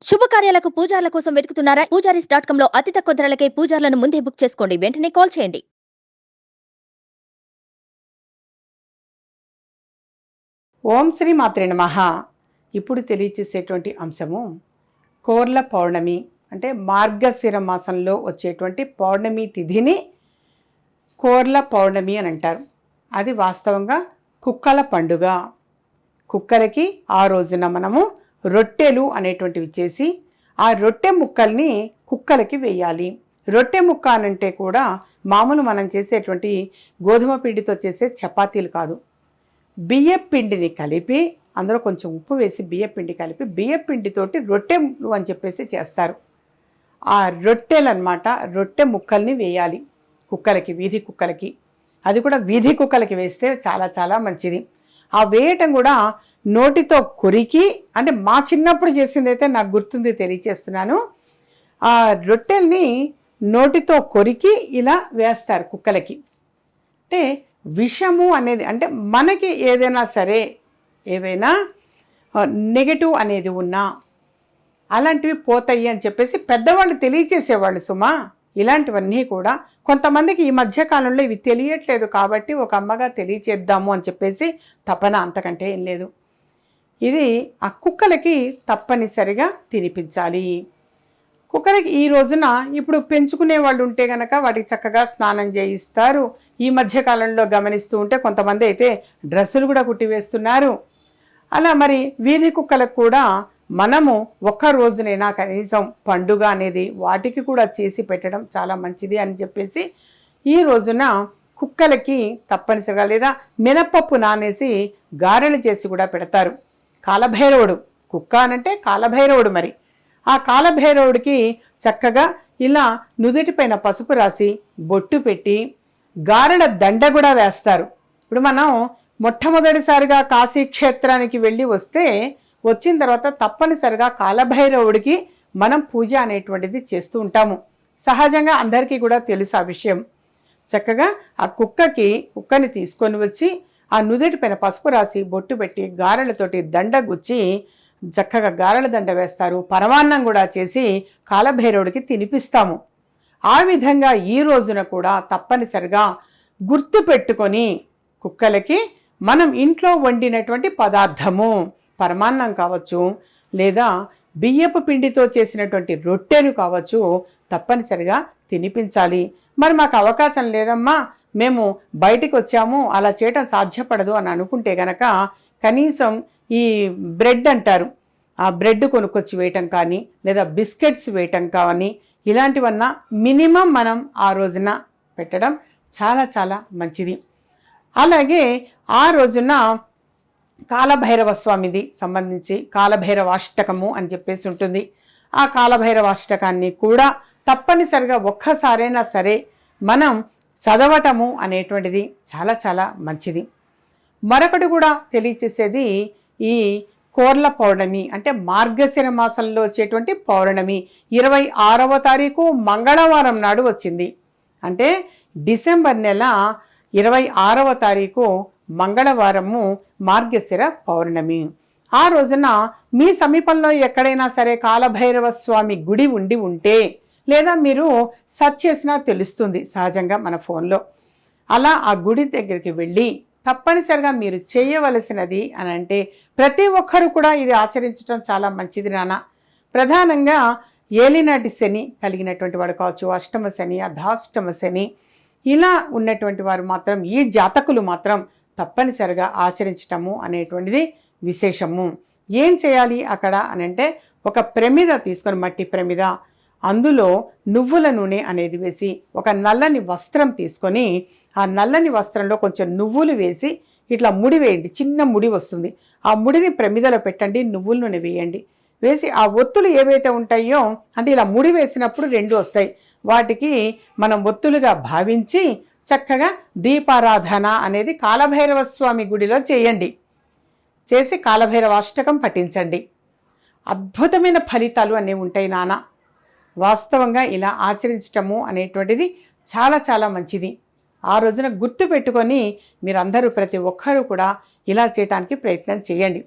శుభకార్యాలకు పూజార్ల కోసం వెతుకుతున్నారా? పూజారీస్.com లో అతి తక్కువ ధరలకే పూజార్లను ముందే బుక్ చేసుకోండి. వెంటనే కాల్ చేయండి. ఓం శ్రీ మాత్రే నమః. ఇప్పుడు తెలియచేసేటువంటి అంశము కోర్ల పౌర్ణమి, అంటే మార్గశిర మాసంలో వచ్చేటువంటి పౌర్ణమి తిథిని కోర్ల పౌర్ణమి అని అంటారు. అది వాస్తవంగా కుక్కల పండుగ. కుక్కలకి ఆ రోజున మనము రొట్టెలు అనేటువంటివి చేసి ఆ రొట్టె ముక్కల్ని కుక్కలకి వేయాలి. రొట్టె ముక్క అనంటే కూడా మామూలు మనం చేసేటువంటి గోధుమ పిండితో చేసే చపాతీలు కాదు. బియ్యపిండిని కలిపి అందులో కొంచెం ఉప్పు వేసి బియ్యపిండి కలిపి బియ్యపిండితోటి రొట్టెలు అని చెప్పేసి చేస్తారు. ఆ రొట్టెలు అన్నమాట, రొట్టె ముక్కల్ని వేయాలి కుక్కలకి, వీధి కుక్కలకి. అది కూడా వీధి కుక్కలకి వేస్తే చాలా చాలా మంచిది. ఆ వేయటం కూడా నోటితో కొరికి, అంటే మా చిన్నప్పుడు చేసింది అయితే నాకు గుర్తుంది, తెలియచేస్తున్నాను. ఆ రొట్టెల్ని నోటితో కొరికి ఇలా వేస్తారు కుక్కలకి. అంటే విషము అనేది, అంటే మనకి ఏదైనా సరే ఏవైనా నెగటివ్ అనేది ఉన్నా అలాంటివి పోతాయి అని చెప్పేసి పెద్దవాళ్ళు తెలియచేసేవాళ్ళు సుమా. ఇలాంటివన్నీ కూడా కొంతమందికి ఈ మధ్యకాలంలో ఇవి తెలియట్లేదు కాబట్టి ఒక అమ్మగా తెలియచేద్దాము అని చెప్పేసి తపన, అంతకంటే ఏం లేదు. ఇది ఆ కుక్కలకి తప్పనిసరిగా తినిపించాలి. కుక్కలకి ఈ రోజున ఇప్పుడు పెంచుకునే వాళ్ళు ఉంటే కనుక వాటికి చక్కగా స్నానం చేయిస్తారు. ఈ మధ్యకాలంలో గమనిస్తూ ఉంటే కొంతమంది అయితే డ్రెస్సులు కూడా కుట్టివేస్తున్నారు. అలా మరి వీధి కుక్కలకు కూడా మనము ఒక్క రోజునైనా కనీసం పండుగ అనేది వాటికి కూడా చేసి పెట్టడం చాలా మంచిది అని చెప్పేసి ఈ రోజున కుక్కలకి తప్పనిసరిగా, లేదా మినపప్పు నానేసి గారెలు చేసి కూడా పెడతారు. కాలభైరవుడు కుక్క అనంటే కాలభైరవుడు. మరి ఆ కాలభైరవుడికి చక్కగా ఇలా నుదుటిపైన పసుపు రాసి బొట్టు పెట్టి గారెల దండ కూడా వేస్తారు. ఇప్పుడు మనం మొట్టమొదటిసారిగా కాశీ క్షేత్రానికి వెళ్ళి వస్తే వచ్చిన తర్వాత తప్పనిసరిగా కాలభైరవుడికి మనం పూజ అనేటువంటిది చేస్తూ ఉంటాము. సహజంగా అందరికీ కూడా తెలుసు ఆ విషయం. చక్కగా ఆ కుక్కని తీసుకొని వచ్చి ఆ నుదుటి పైన పసుపు రాసి బొట్టు పెట్టి గారెలతోటి దండ గుచ్చి చక్కగా గారెల దండ వేస్తారు. పరమాన్నం కూడా చేసి కాలభైరవుడికి తినిపిస్తాము. ఆ విధంగా ఈ రోజున కూడా తప్పనిసరిగా గుర్తు పెట్టుకొని కుక్కలకి మనం ఇంట్లో వండినటువంటి పదార్థము, పరమాన్నం కావచ్చు, లేదా బియ్యపు పిండితో చేసినటువంటి రొట్టెలు కావచ్చు, తప్పనిసరిగా తినిపించాలి. మరి మాకు అవకాశం లేదమ్మా, మేము బయటికి వచ్చాము, అలా చేయటం సాధ్యపడదు అని అనుకుంటే గనక కనీసం ఈ బ్రెడ్ అంటారు, ఆ బ్రెడ్ కొనుక్కొచ్చి వేయటం కానీ, లేదా బిస్కెట్స్ వేయటం కానీ, ఇలాంటివన్నా మినిమం మనం ఆ రోజున పెట్టడం చాలా చాలా మంచిది. అలాగే ఆ రోజున కాలభైరవ స్వామిది సంబంధించి కాలభైరవాష్టకము అని చెప్పేసి ఉంటుంది. ఆ కాలభైరవాష్టకాన్ని కూడా తప్పనిసరిగా ఒక్కసారైనా సరే మనం చదవటము అనేటువంటిది చాలా చాలా మంచిది. మరొకటి కూడా తెలియచేసేది ఈ కోర్ల పౌర్ణమి, అంటే మార్గశిర మాసంలో వచ్చేటువంటి పౌర్ణమి 26వ తారీఖు మంగళవారం నాడు వచ్చింది. అంటే డిసెంబర్ నెల 26వ తారీఖు మంగళవారము మార్గశిర పౌర్ణమి. ఆ రోజున మీ సమీపంలో ఎక్కడైనా సరే కాలభైరవ స్వామి గుడి ఉండి ఉంటే, లేదా మీరు సెర్చ్ చేసినా తెలుస్తుంది సహజంగా మన ఫోన్లో. అలా ఆ గుడి దగ్గరికి వెళ్ళి తప్పనిసరిగా మీరు చేయవలసినది అని అంటే, ప్రతి ఒక్కరు కూడా ఇది ఆచరించడం చాలా మంచిది నాన్న. ప్రధానంగా ఏలినాటి శని కలిగినటువంటి వాడు కావచ్చు, అష్టమ శని, అర్ధాష్టమ శని, ఇలా ఉన్నటువంటి వారు మాత్రం, ఈ జాతకులు మాత్రం తప్పనిసరిగా ఆచరించటము అనేటువంటిది విశేషము. ఏం చేయాలి అక్కడ అని అంటే, ఒక ప్రమిద తీసుకొని, మట్టి ప్రమిద, అందులో నువ్వుల నూనె అనేది వేసి ఒక నల్లని వస్త్రం తీసుకొని ఆ నల్లని వస్త్రంలో కొంచెం నువ్వులు వేసి ఇట్లా ముడి వేయండి. చిన్న ముడి వస్తుంది. ఆ ముడిని ప్రమిదలో పెట్టండి, నువ్వుల నూనె వేయండి. వేసి ఆ ఒత్తులు ఏవైతే ఉంటాయో, అంటే ఇలా ముడి వేసినప్పుడు 2 వస్తాయి, వాటికి మనం ఒత్తులుగా భావించి చక్కగా దీపారాధన అనేది కాలభైరవ స్వామి గుడిలో చేయండి. చేసి కాలభైరవాష్టకం పఠించండి. అద్భుతమైన ఫలితాలు అనేవి ఉంటాయి నాన్న. వాస్తవంగా ఇలా ఆచరించటము అనేటువంటిది చాలా చాలా మంచిది. ఆ రోజున గుర్తు పెట్టుకొని మీరందరూ, ప్రతి ఒక్కరూ కూడా ఇలా చేయటానికి ప్రయత్నం చేయండి.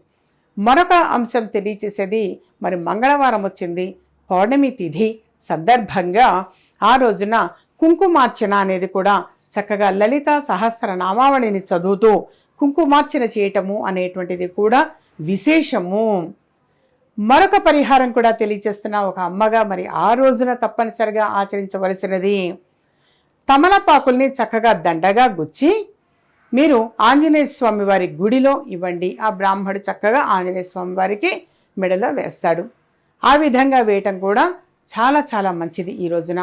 మరొక అంశం తెలియచేసేది, మరి మంగళవారం వచ్చింది, పౌర్ణమి తిథి సందర్భంగా ఆ రోజున కుంకుమార్చన అనేది కూడా చక్కగా లలిత సహస్రనామావళిని చదువుతూ కుంకుమార్చన చేయటము అనేటువంటిది కూడా విశేషము. మరొక పరిహారం కూడా తెలియచేస్తున్న ఒక అమ్మగా మరి ఆ రోజున తప్పనిసరిగా ఆచరించవలసినది, తమలపాకుల్ని చక్కగా దండగా గుచ్చి మీరు ఆంజనేయ స్వామి వారి గుడిలో ఇవ్వండి. ఆ బ్రాహ్మడు చక్కగా ఆంజనేయ స్వామి వారికి మెడలో వేస్తాడు. ఆ విధంగా వేయటం కూడా చాలా చాలా మంచిది ఈ రోజున.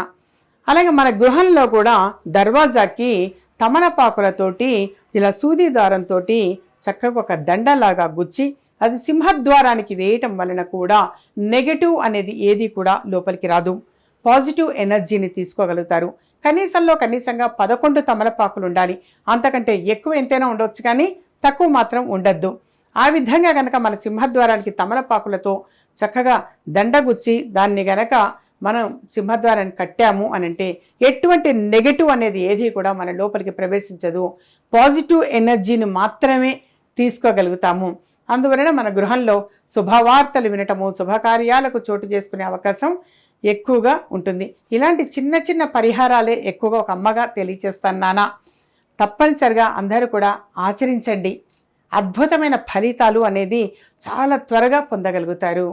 అలాగే మన గృహంలో కూడా దర్వాజాకి తమలపాకులతోటి ఇలా సూది దారంతో చక్కగా ఒక దండలాగా గుచ్చి అది సింహద్వారానికి వేయటం వలన కూడా నెగటివ్ అనేది ఏది కూడా లోపలికి రాదు. పాజిటివ్ ఎనర్జీని తీసుకోగలుగుతారు. కనీసంగా 11 తమలపాకులు ఉండాలి. అంతకంటే ఎక్కువ ఎంతైనా ఉండొచ్చు, కానీ తక్కువ మాత్రం ఉండద్దు. ఆ విధంగా గనక మన సింహద్వారానికి తమలపాకులతో చక్కగా దండగుచ్చి దాన్ని గనక మనం సింహద్వారాన్ని కట్టాము అని అంటే ఎటువంటి నెగటివ్ అనేది ఏది కూడా మన లోపలికి ప్రవేశించదు. పాజిటివ్ ఎనర్జీని మాత్రమే తీసుకోగలుగుతాము. అందువలన మన గృహంలో శుభవార్తలు వినటము, శుభకార్యాలకు చోటు చేసుకునే అవకాశం ఎక్కువగా ఉంటుంది. ఇలాంటి చిన్న చిన్న పరిహారాలే ఎక్కువగా ఒక అమ్మగా తెలియచేస్తున్నానా. తప్పనిసరిగా అందరూ కూడా ఆచరించండి. అద్భుతమైన ఫలితాలు అనేది చాలా త్వరగా పొందగలుగుతారు.